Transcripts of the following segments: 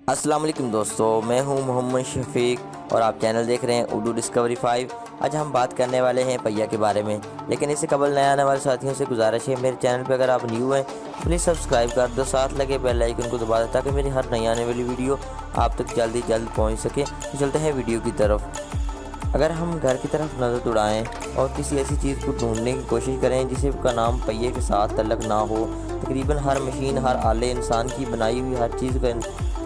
السلام علیکم دوستو، میں ہوں محمد شفیق اور آپ چینل دیکھ رہے ہیں اردو ڈسکوری 5۔ آج ہم بات کرنے والے ہیں پہیا کے بارے میں، لیکن اس سے قبل نئے آنے والے ساتھیوں سے گزارش ہے میرے چینل پہ اگر آپ نیو ہیں پلیز سبسکرائب کر دو، ساتھ لگے بیل آئیکن کو دبا دو تاکہ میری ہر نئی آنے والی ویڈیو آپ تک جلد پہنچ سکے۔ تو چلتے ہیں ویڈیو کی طرف۔ اگر ہم گھر کی طرف نظر دوڑائیں اور کسی ایسی چیز کو ڈھونڈنے کی کوشش کریں جسے کا نام پہیے کے ساتھ تعلق نہ ہو، تقریباً ہر مشین، ہر آلے، انسان کی بنائی ہوئی ہر چیز کا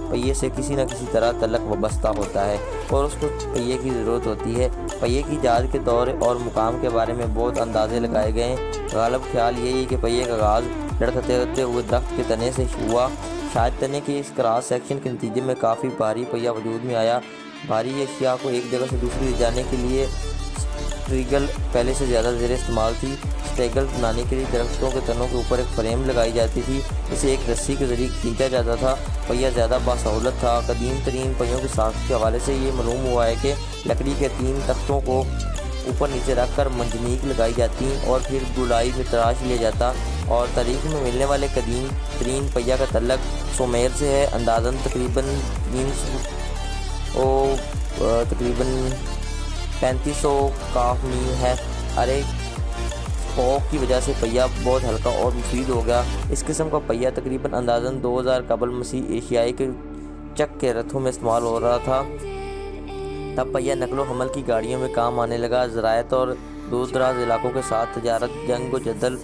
پہیے سے کسی نہ کسی طرح تعلق وابستہ ہوتا ہے اور اس کو پہیے کی ضرورت ہوتی ہے۔ پہیے کی ایجاد کے دور اور مقام کے بارے میں بہت اندازے لگائے گئے ہیں۔ غالب خیال یہی ہے کہ پہیے کا آغاز لڑکھتے ہوئے درخت کے تنے سے ہوا۔ شاید تنے کے اس کراس سیکشن کے نتیجے میں کافی بھاری پہیہ وجود میں آیا۔ بھاری اشیاء کو ایک جگہ سے دوسری لے جانے کے لیے سٹریگل پہلے سے زیادہ زیر استعمال تھی۔ سٹریگل بنانے کے لیے درختوں کے تنوں کے اوپر ایک فریم لگائی جاتی تھی، اسے ایک رسی کے ذریعے کھینچا جاتا تھا۔ پہیہ زیادہ باسہولت تھا۔ قدیم ترین پہیوں کی ساخت کے حوالے سے یہ معلوم ہوا ہے کہ لکڑی کے 3 تختوں کو اوپر نیچے رکھ کر منجنیق لگائی جاتی اور پھر گولائی میں تراش لیا جاتا، اور تاریخ میں ملنے والے قدیم ترین پہیہ کا تعلق سومیر سے ہے۔ اندازاً تقریباً 3500 کاف میل ہے۔ ارے اسپوک کی وجہ سے پہیہ بہت ہلکا اور مفید ہو گیا۔ اس قسم کا پہیہ تقریباً اندازاً 2000 قبل مسیح ایشیائی کے چک کے رتھوں میں استعمال ہو رہا تھا۔ تب پہیہ نقل و حمل کی گاڑیوں میں کام آنے لگا۔ زراعت اور دور دراز علاقوں کے ساتھ تجارت، جنگ و جدل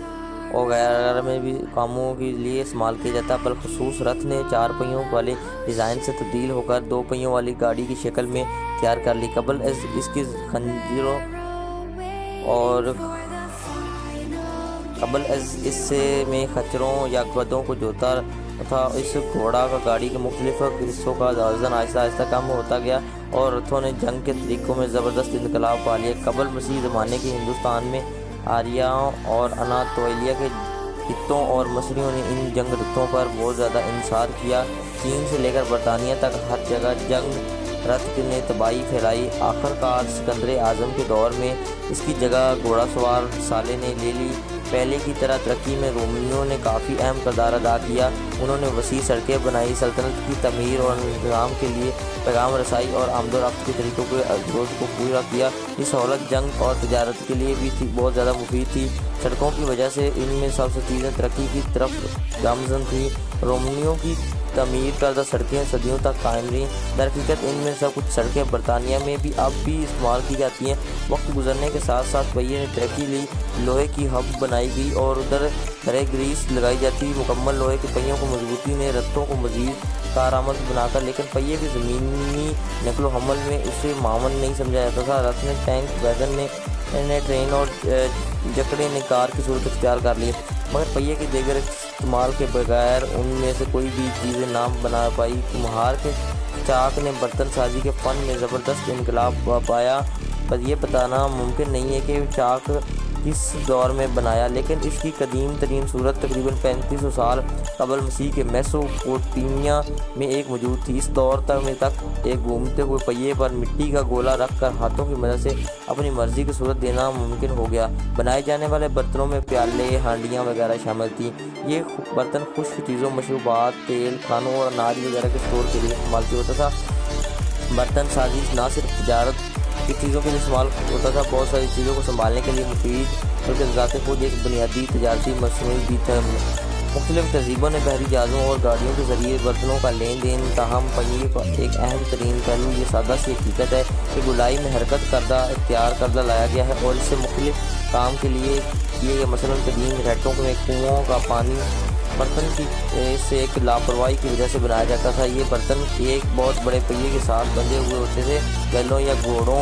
وغیرہ میں بھی کاموں کے لیے استعمال کیا جاتا۔ بالخصوص رتھ نے 4 پہیوں والے ڈیزائن سے تبدیل ہو کر 2 پہیوں والی گاڑی کی شکل میں تیار کر لی۔ قبل از اس کی خنجروں اور قبل از اس سے میں خچروں یا گدوں کو جوتا تھا۔ اس گھوڑا کا گاڑی کے مختلف حصوں کا وزن آہستہ آہستہ کم ہوتا گیا اور رتھوں نے جنگ کے طریقوں میں زبردست انقلاب پا لیا۔ قبل مسیح زمانے کے ہندوستان میں آریاؤں اور اناتولیہ کے خطوں اور مصریوں نے ان جنگ رتھوں پر بہت زیادہ انحصار کیا۔ چین سے لے کر برطانیہ تک ہر جگہ جنگ رتھ نے تباہی پھیلائی۔ آخر کار سکندر اعظم کے دور میں اس کی جگہ گھوڑا سوار سالے نے لے لی۔ پہلے کی طرح ترقی میں رومیوں نے کافی اہم کردار ادا کیا۔ انہوں نے وسیع سڑکیں بنائی، سلطنت کی تعمیر اور انتظام کے لیے پیغام رسائی اور آمد و رفت کے طریقوں کے ضرورت کو پورا کیا۔ یہ سہولت جنگ اور تجارت کے لیے بھی بہت زیادہ مفید تھی۔ سڑکوں کی وجہ سے ان میں سب سے چیزیں ترقی کی طرف گامزن تھیں۔ رومیوں کی تعمیر کردہ سڑکیں صدیوں تک قائم رہیں۔ درحقیقت ان میں سب کچھ سڑکیں برطانیہ میں بھی اب بھی استعمال کی جاتی ہیں۔ وقت گزرنے کے ساتھ ساتھ پہیے نے ترقی لی، لوہے کی ہب بنائی گئی اور ادھر گریس لگائی جاتی۔ مکمل لوہے کے پہیوں کو مضبوطی نے رتھوں کو مزید کارآمد بنا کر، لیکن پہیے کے زمینی نقل و حمل میں اسے معاون نہیں سمجھا جاتا تھا۔ رتھ نے ٹینک، ویگن نے ٹرین اور جکڑے نے کار کی صورت اختیار کر لی، مگر پہیے کے دیگر استعمال کے بغیر ان میں سے کوئی بھی چیزیں نہ بنا پائی۔ کمہار کے چاک نے برتن سازی کے فن میں زبردست انقلاب پایا۔ پر یہ بتانا ممکن نہیں ہے کہ چاک کس دور میں بنایا، لیکن اس کی قدیم ترین صورت تقریباً 3500 سال قبل مسیح کے میسوپوٹیمیا میں ایک موجود تھی۔ اس دور تک ایک گھومتے ہوئے پہیے پر مٹی کا گولا رکھ کر ہاتھوں کی مدد سے اپنی مرضی کی صورت دینا ممکن ہو گیا۔ بنائے جانے والے برتنوں میں پیالے، ہانڈیاں وغیرہ شامل تھیں۔ یہ برتن خشک چیزوں، مشروبات، تیل، کھانوں اور اناج وغیرہ کے اسٹور کے لیے استعمال کیا ہوتا تھا۔ برتن سازی نہ صرف تجارت کی چیزوں کے لیے استعمال ہوتا تھا، بہت ساری چیزوں کو سنبھالنے کے لیے مفید، بلکہ ذات خود ایک بنیادی تجارتی مصنوعی بھی تھا۔ مختلف تہذیبوں نے بحری جہازوں اور گاڑیوں کے ذریعے برتنوں کا لین دین، تاہم پہیے کا ایک اہم ترین پہلو یہ سادہ سی حقیقت ہے کہ گولائی میں حرکت کردہ، اختیار کردہ لایا گیا ہے اور اس سے مختلف کام کے لیے کیے گئے۔ مثلاً قدیم ریٹوں میں کنوؤں کا پانی برتن کی سے ایک لاپرواہی کی وجہ سے بنایا جاتا تھا۔ یہ برتن ایک بہت بڑے پہیے کے ساتھ بندھے ہوئے ہوتے تھے۔ بیلوں یا گھوڑوں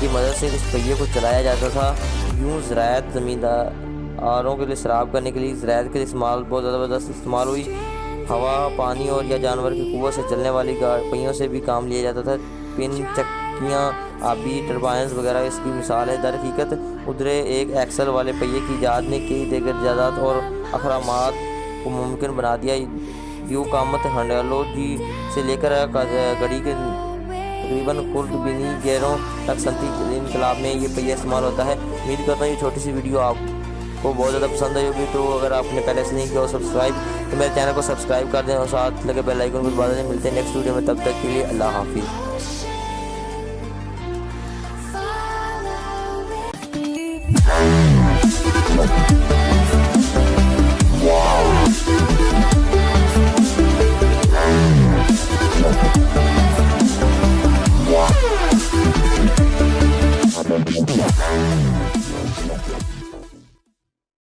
کی مدد سے اس پہیے کو چلایا جاتا تھا۔ یوں زراعت، زمینداروں کے لیے سراب کرنے کے لیے زراعت کے لیے استعمال بہت زبردست استعمال ہوئی۔ ہوا، پانی اور یا جانور کی قوت سے چلنے والی پہیوں سے بھی کام لیا جاتا تھا۔ پن، چکیاں، آبی ٹربائنز وغیرہ اس کی مثال ہے۔ در حقیقت ادھرے ایک ایکسل والے پہیے کی ایجاد نے کئی دیگر ایجادات اور اہرامات کو ممکن بنا دیا۔ یوں قامت ہنڈالوجی سے لے کر گھڑی کے تقریباً خرد بینی گیروں تک صنعتی انقلاب میں یہ پہیہ استعمال ہوتا ہے۔ امید کرتا ہوں یہ چھوٹی سی ویڈیو آپ کو بہت زیادہ پسند آئی ہوگی، تو اگر آپ نے پہلے سے نہیں کیا ہو سبسکرائب تو میرے چینل کو سبسکرائب کر دیں اور ساتھ لگے بیل آئیکن کو دبا دیں۔ ملتے ہیں نیکسٹ ویڈیو میں، تب تک کے لیے اللہ حافظ۔